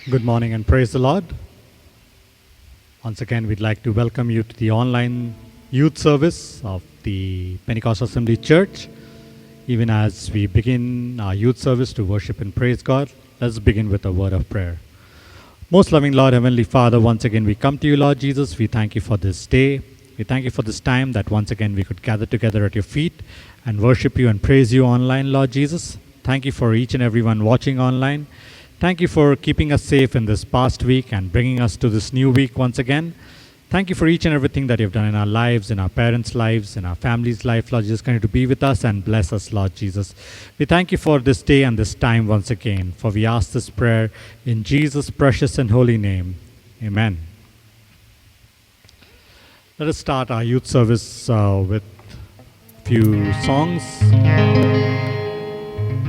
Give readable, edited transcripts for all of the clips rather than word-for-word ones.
Good morning and praise the Lord. Once again, we'd like to welcome you to the online youth service of the Pentecostal Assembly Church. Even as we begin our youth service to worship and praise God, let's begin with a word of prayer. Most loving Lord, Heavenly Father, once again we come to you, Lord Jesus. We thank you for this day. We thank you for this time that once again we could gather together at your feet and worship you and praise you online, Lord Jesus. Thank you for each and everyone watching online. Thank you for keeping us safe in this past week and bringing us to this new week once again. Thank you for each and everything that you've done in our lives, in our parents' lives, in our family's life, Lord Jesus. Continue to be with us and bless us, Lord Jesus. We thank you for this day and this time once again, for we ask this prayer in Jesus' precious and holy name. Amen. Let us start our youth service with a few songs.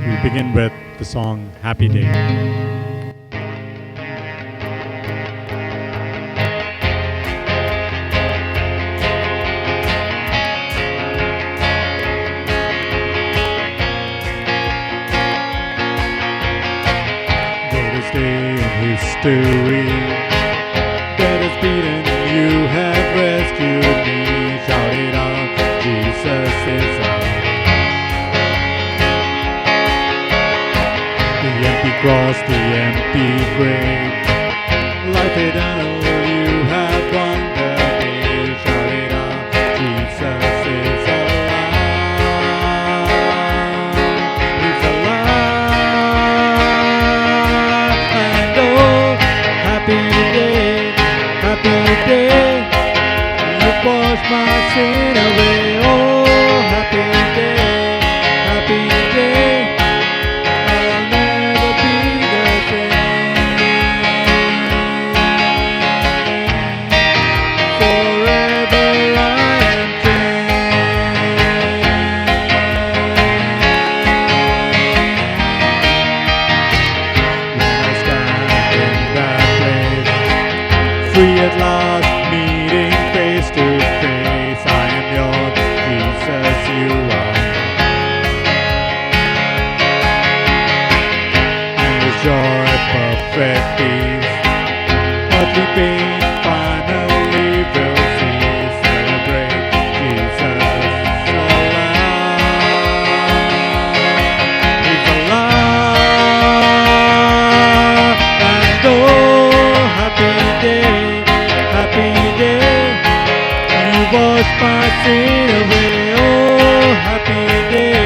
We begin with the song Happy Day. Greatest day in history, dead is beaten, you have rescued me. Shout it out, Jesus is alive. The empty cross, the empty grave, life eternal, you have won the day. Shout it out, Jesus is alive. He's alive. And oh, happy day, you washed my sin away. Oh, happy day, happy day. Free at last, meeting face to face. I am yours, Jesus, you are. And with joy, perfect peace, earthly pain finally will cease. Celebrate Jesus alive. He's alive. And oh, happy day. You wash my sin away. Oh, happy day,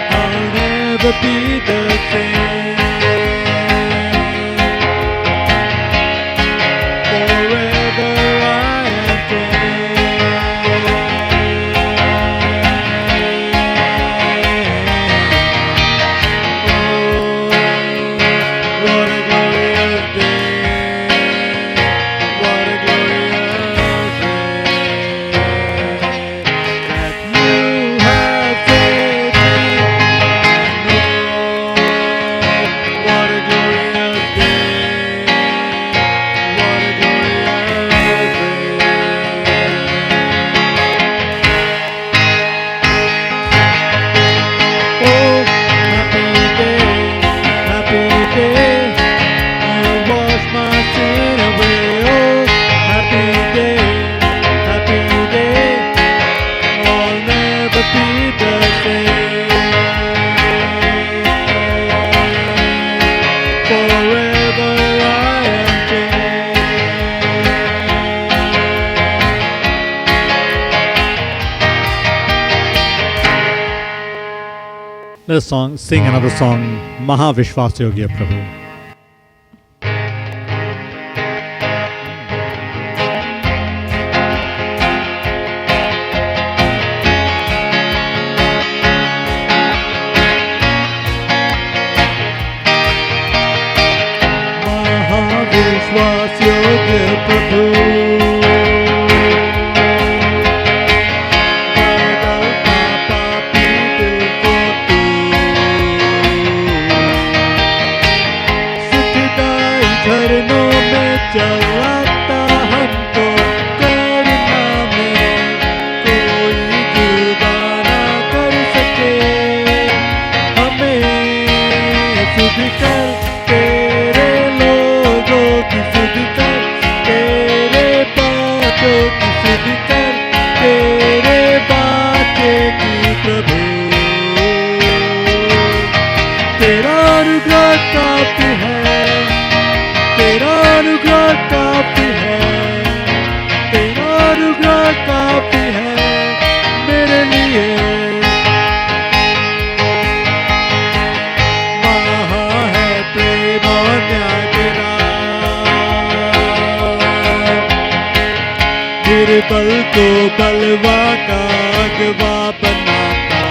I'll never be the same. Forever I am changed. Oh, what a glorious day. What a glorious day that you have saved me. Oh, what a glorious day. What a glorious day. Oh, happy day, you wash my sin away. Oh, happy day, I'll never be the same. Forever I am changed. Let us sing another song, Maha Vishwas Yogya Prabhu. Vishwas Yogya Prabhu. सुध कर, तेरे लोगों की सुध कर, तेरे बातों की सुध कर, तेरे बातें की प्रभु। तेरा अनुग्रह काफी है, तेरा अनुग्रह काफी है, तेरा अनुग्रह काफी है मेरे लिए। महा है प्रेम और न्याय तेरा, निर्बल को बलवा का अगवा बनाता,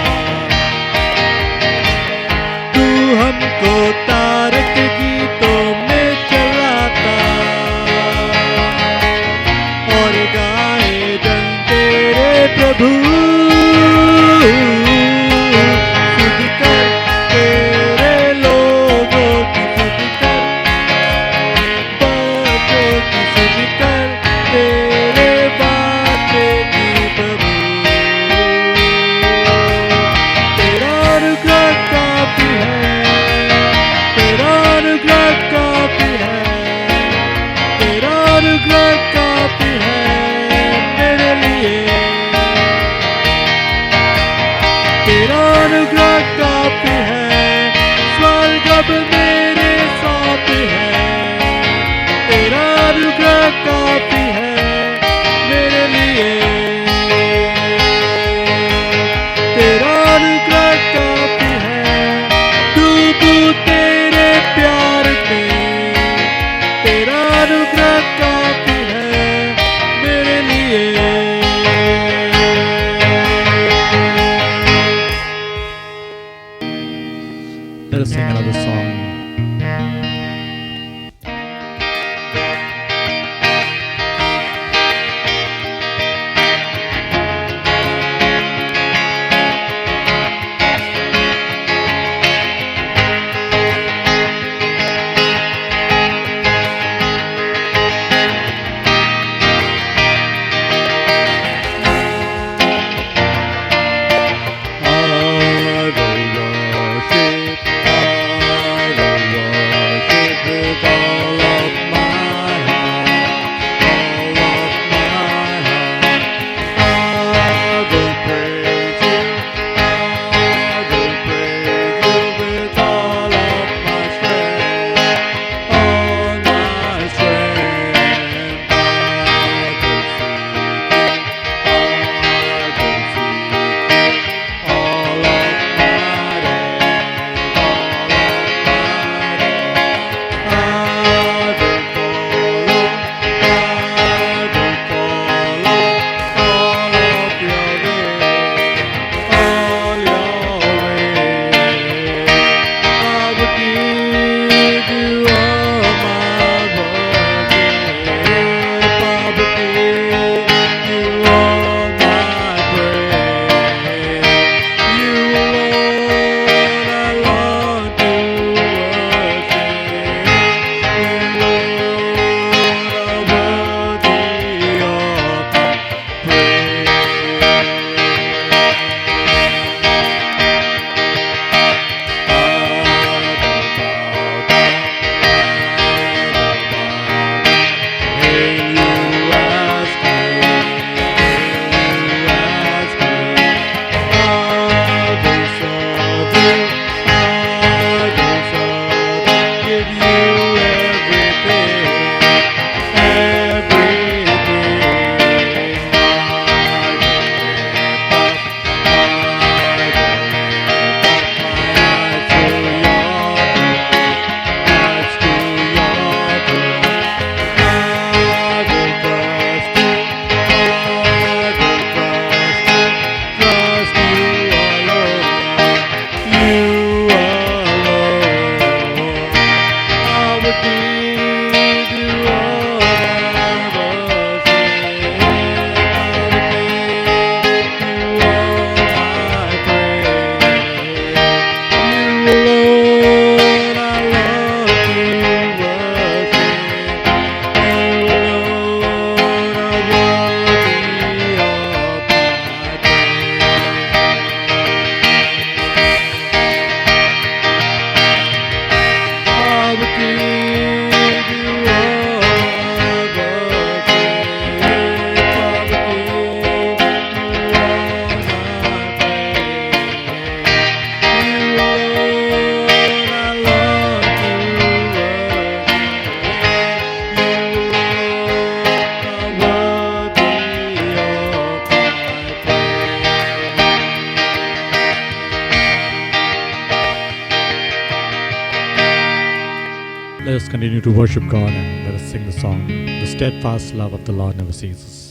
तू हमको तारक गीतों में चलाता, और गाए जन तेरे प्रभु। सुध कर, तेरे लोगों की सुध कर, बातों की सुध कर, तेरे बातें की प्रभु। तेरा अनुग्रह काफी है, तेरा अनुग्रह काफी है, तेरा अनुग्रह काफी है मेरे लिए। तेरा अनुग्रह काफी है, स्वर्ग अब मेरे साथ है। तेरा अनुग्रह काफी है मेरे लिए। तेरा अनुग्रह काफी है, डूबूं तेरे प्यार में। तेरा अनुग्रह काफी है मेरे लिए। Let us sing another song. I will worship, I will worship. Let us continue to worship God and let us sing the song, The Steadfast Love of the Lord Never Ceases.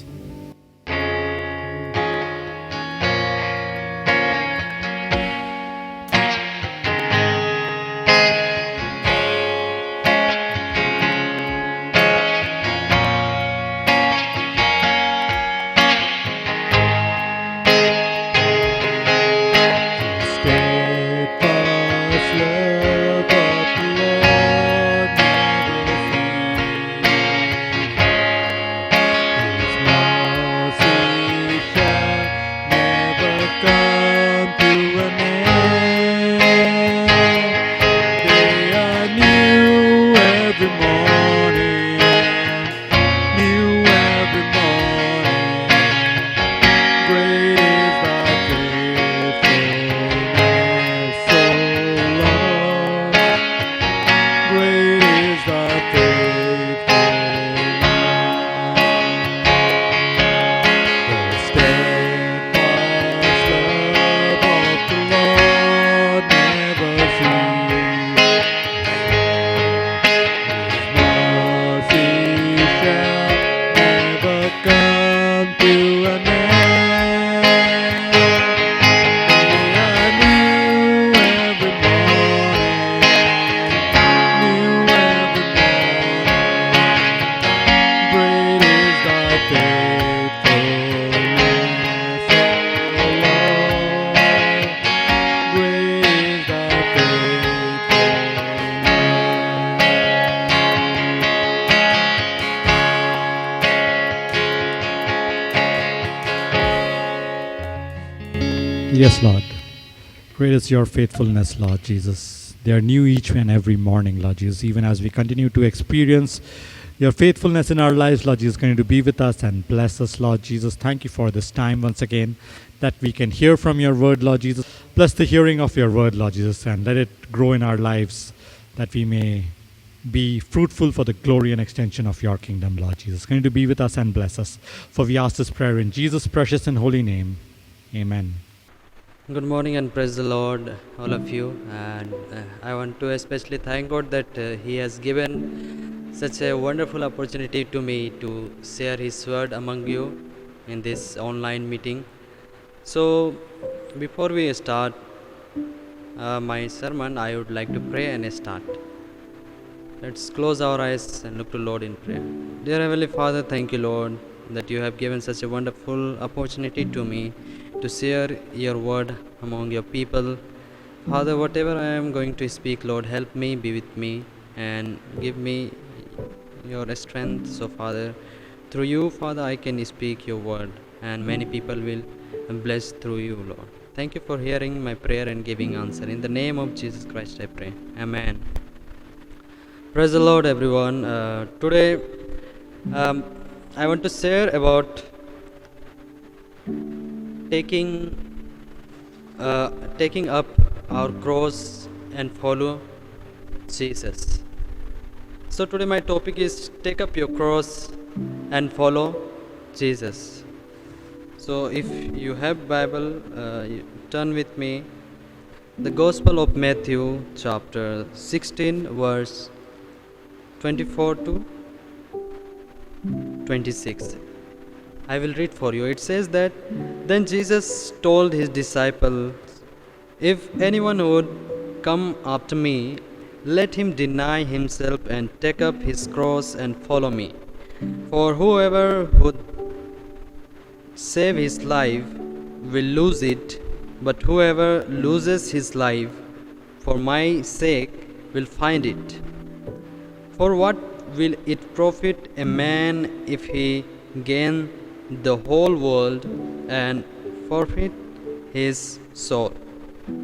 Yes, Lord. Great is your faithfulness, Lord Jesus. They are new each and every morning, Lord Jesus. Even as we continue to experience your faithfulness in our lives, Lord Jesus, continue to be with us and bless us, Lord Jesus. Thank you for this time once again that we can hear from your word, Lord Jesus. Bless the hearing of your word, Lord Jesus, and let it grow in our lives that we may be fruitful for the glory and extension of your kingdom, Lord Jesus. Continue to be with us and bless us. For we ask this prayer in Jesus' precious and holy name. Amen. Good morning and praise the Lord, all of you. And I want to especially thank God that He has given such a wonderful opportunity to me to share His word among you in this online meeting. So, before we start my sermon, I would like to pray and start. Let's close our eyes and look to Lord in prayer. Dear Heavenly Father, thank you, Lord, that you have given such a wonderful opportunity to me to share your word among your people. Father, whatever I am going to speak, Lord, help me, be with me, and give me your strength. So, Father, through you, Father, I can speak your word, and many people will be blessed through you, Lord. Thank you for hearing my prayer and giving answer. In the name of Jesus Christ, I pray. Amen. Praise the Lord, everyone. Today, I want to share about taking up our cross and follow Jesus. So today my topic is take up your cross and follow Jesus. So if you have Bible, you turn with me the Gospel of Matthew chapter 16 verse 24 to 26. I will read for you. It says that, then Jesus told his disciples, if anyone would come after me, let him deny himself and take up his cross and follow me. For whoever would save his life will lose it, but whoever loses his life for my sake will find it. For what will it profit a man if he gain the whole world and forfeit his soul?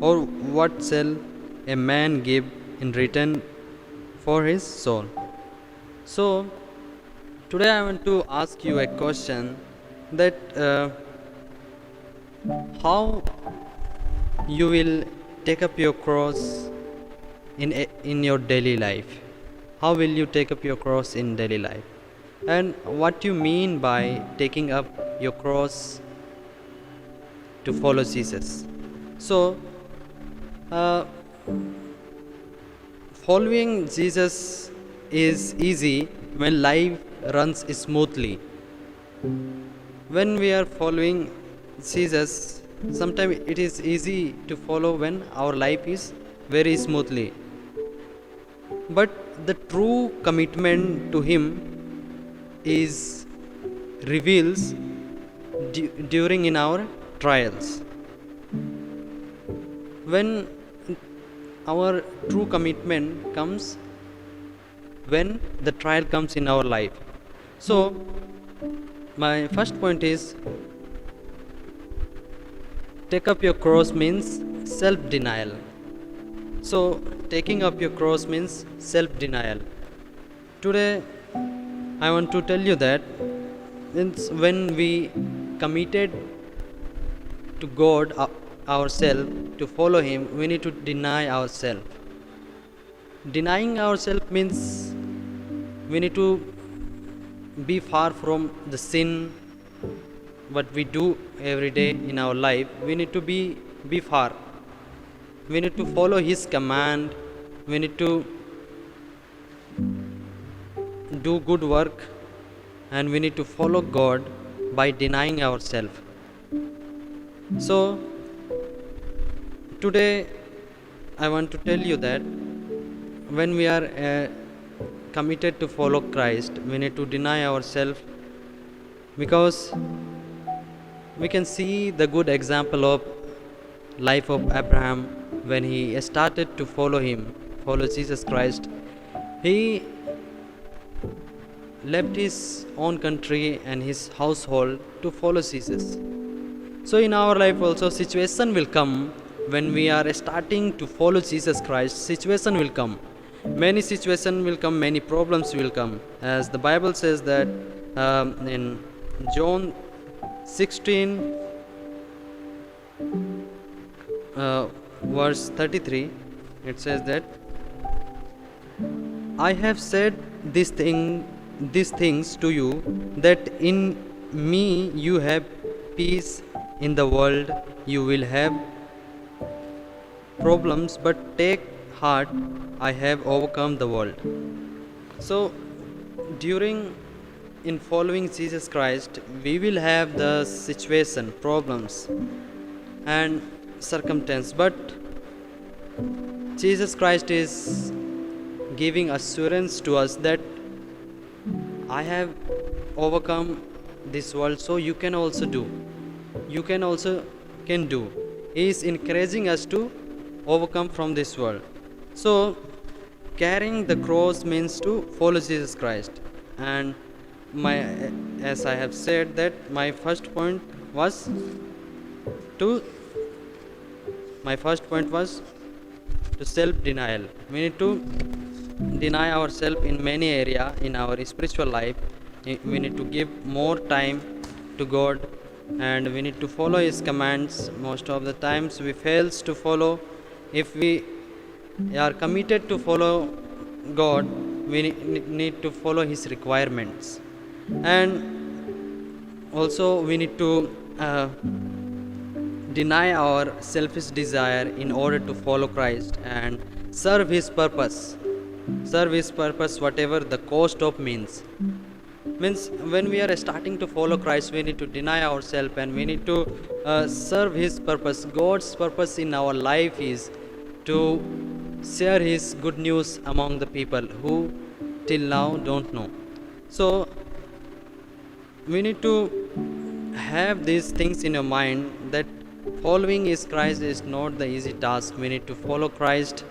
Or what shall a man give in return for his soul? So, today I want to ask you a question that how you will take up your cross in your daily life. How will you take up your cross in daily life? And what you mean by taking up your cross to follow Jesus. So, following Jesus is easy when life runs smoothly. When we are following Jesus, sometimes it is easy to follow when our life is very smoothly. But the true commitment to Him is reveals during in our trials. When our true commitment comes when the trial comes in our life. So my first point is take up your cross means self denial. So taking up your cross means self denial. Today I want to tell you that it's when we committed to God ourselves to follow Him, we need to deny ourselves. Denying ourselves means we need to be far from the sin what we do every day in our life. We need to be far. We need to follow His command. We need to do good work, and we need to follow God by denying ourselves. So today I want to tell you that when we are committed to follow Christ, we need to deny ourselves, because we can see the good example of life of Abraham when he started to follow Jesus Christ. He left his own country and his household to follow Jesus. So in our life also situation will come when we are starting to follow Jesus Christ. Situation will come. Many situations will come, many problems will come. As the Bible says that in John 16 verse 33, it says that I have said these things to you, that in me you have peace. In the world you will have problems, but take heart, I have overcome the world. So during in following Jesus Christ, we will have the situation, problems and circumstance, but Jesus Christ is giving assurance to us that I have overcome this world, so you can also do. You can also can do. He is encouraging us to overcome from this world. So carrying the cross means to follow Jesus Christ. And as I have said that my first point was to self denial. We need to deny ourselves in many area in our spiritual life. We need to give more time to God, and we need to follow His commands. Most of the times we fails to follow. If we are committed to follow God, we need to follow His requirements, and also we need to deny our selfish desire in order to follow Christ and serve His purpose. Serve His purpose, whatever the cost of means. When we are starting to follow Christ, we need to deny ourselves and we need to serve His purpose. God's purpose in our life is to share His good news among the people who till now don't know. So we need to have these things in your mind, that following His Christ is not the easy task. We need to follow Christ,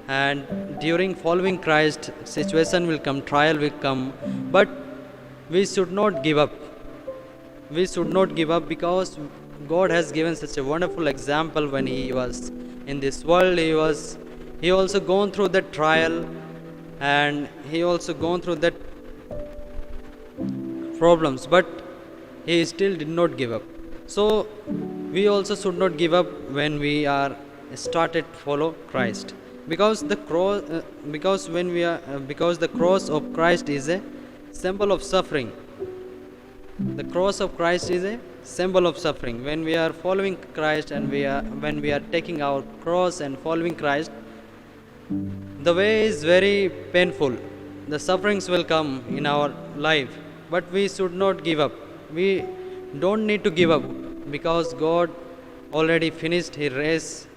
and during following Christ, situation will come, trial will come, but we should not give up. We should not give up, because God has given such a wonderful example. When He was in this world, He also gone through that trial, and He also gone through that problems, but He still did not give up. So we also should not give up when we are started to follow Christ, because the cross because the cross of Christ is a symbol of suffering. The cross of Christ is a symbol of suffering. When we are following Christ and when we are taking our cross and following Christ, the way is very painful. the sufferings will come in our life, but we should not give up. We don't need to give up, because God already finished his race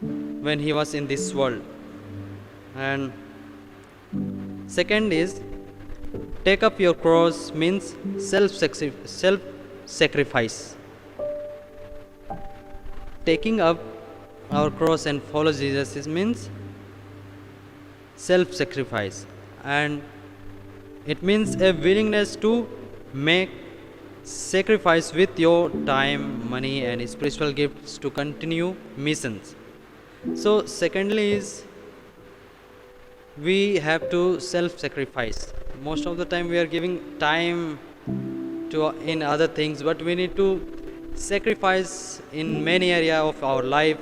when he was in this world. And second is, take up your cross means self sacrifice. Taking up our cross and follow Jesus means self sacrifice, and it means a willingness to make sacrifice with your time, money, and spiritual gifts to continue missions. So, secondly, is we have to self sacrifice. Most of the time, we are giving time to in other things, but we need to sacrifice in many area of our life.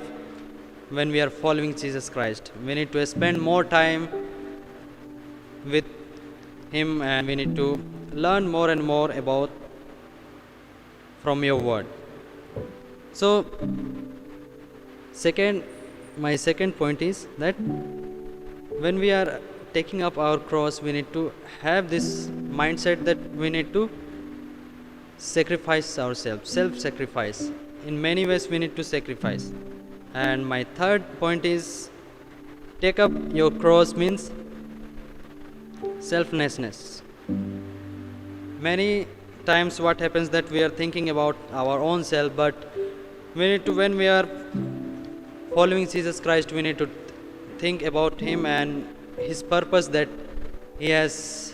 When we are following Jesus Christ, we need to spend more time with him, and we need to learn more and more about from your word. So my second point is that when we are taking up our cross, we need to have this mindset that we need to sacrifice ourselves, self sacrifice. In many ways we need to sacrifice. And my third point is, take up your cross means selflessness. Many times what happens that we are thinking about our own self, but we need to, when we are following Jesus Christ, we need to think about him and his purpose that he has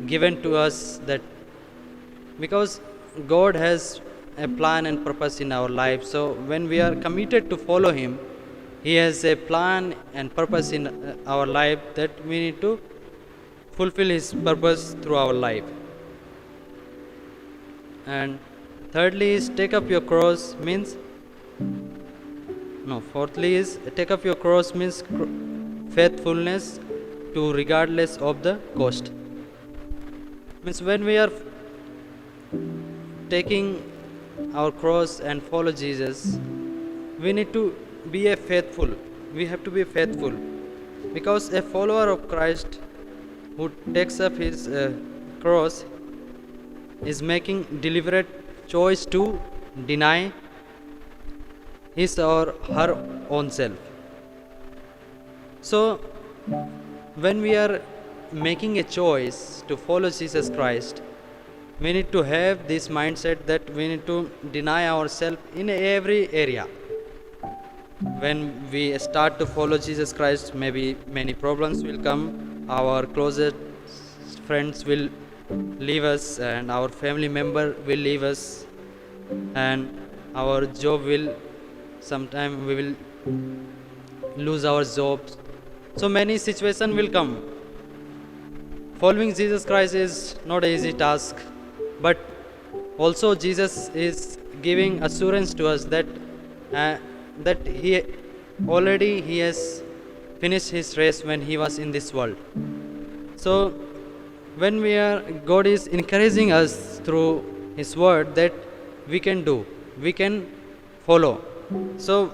given to us, that because God has a plan and purpose in our life. So when we are committed to follow him, he has a plan and purpose in our life, that we need to fulfill his purpose through our life. And thirdly is, take up your cross means fourthly is, take up your cross means faithfulness to regardless of the cost. Means when we are taking our cross and follow Jesus, we need to be a faithful. We have to be faithful, because a follower of Christ who takes up his cross is making deliberate choice to deny his or her own self. So when we are making a choice to follow Jesus Christ, we need to have this mindset that we need to deny ourselves in every area. When we start to follow Jesus Christ, maybe many problems will come. Our closest friends will leave us, and our family member will leave us, and our job will, sometime we will lose our jobs. So many situations will come. Following Jesus Christ is not an easy task, but also Jesus is giving assurance to us that that he has finished his race when he was in this world. So when God is encouraging us through his word that we can follow. So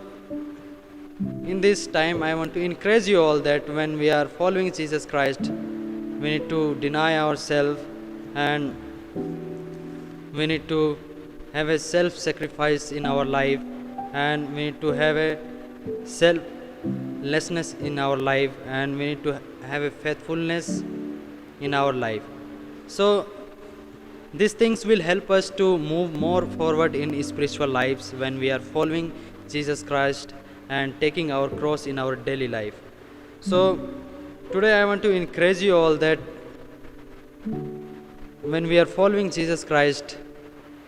in this time I want to encourage you all that when we are following Jesus Christ, we need to deny ourselves, and we need to have a self-sacrifice in our life, and we need to have a selflessness in our life, and we need to have a faithfulness in our life. So these things will help us to move more forward in spiritual lives when we are following Jesus Christ and taking our cross in our daily life. So today I want to encourage you all that when we are following Jesus Christ,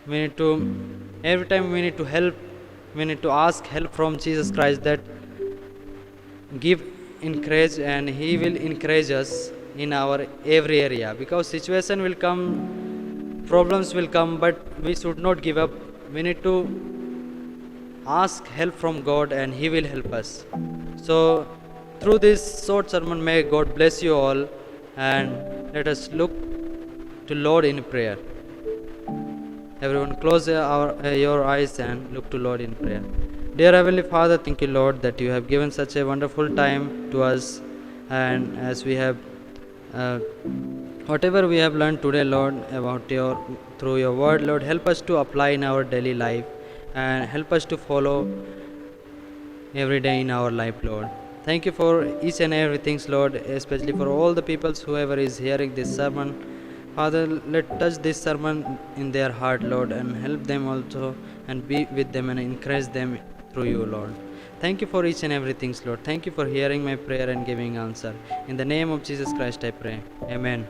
we need to, every time we need to help, we need to ask help from Jesus Christ, that give encourage, and he will encourage us in our every area, because situation will come, problems will come, but we should not give up. We need to ask help from God, and he will help us. So through this short sermon, may God bless you all, and let us look to Lord in prayer. Everyone close your eyes and look to Lord in prayer. Dear Heavenly Father, thank you, Lord, that you have given such a wonderful time to us, and as we have Uh, Whatever we have learned today, Lord, about your through your word, Lord, help us to apply in our daily life and help us to follow every day in our life, Lord. Thank you for each and everything, Lord, especially for all the people, whoever is hearing this sermon. Father, let touch this sermon in their heart, Lord, and help them also and be with them and encourage them through you, Lord. Thank you for each and everything, Lord. Thank you for hearing my prayer and giving answer. In the name of Jesus Christ, I pray. Amen.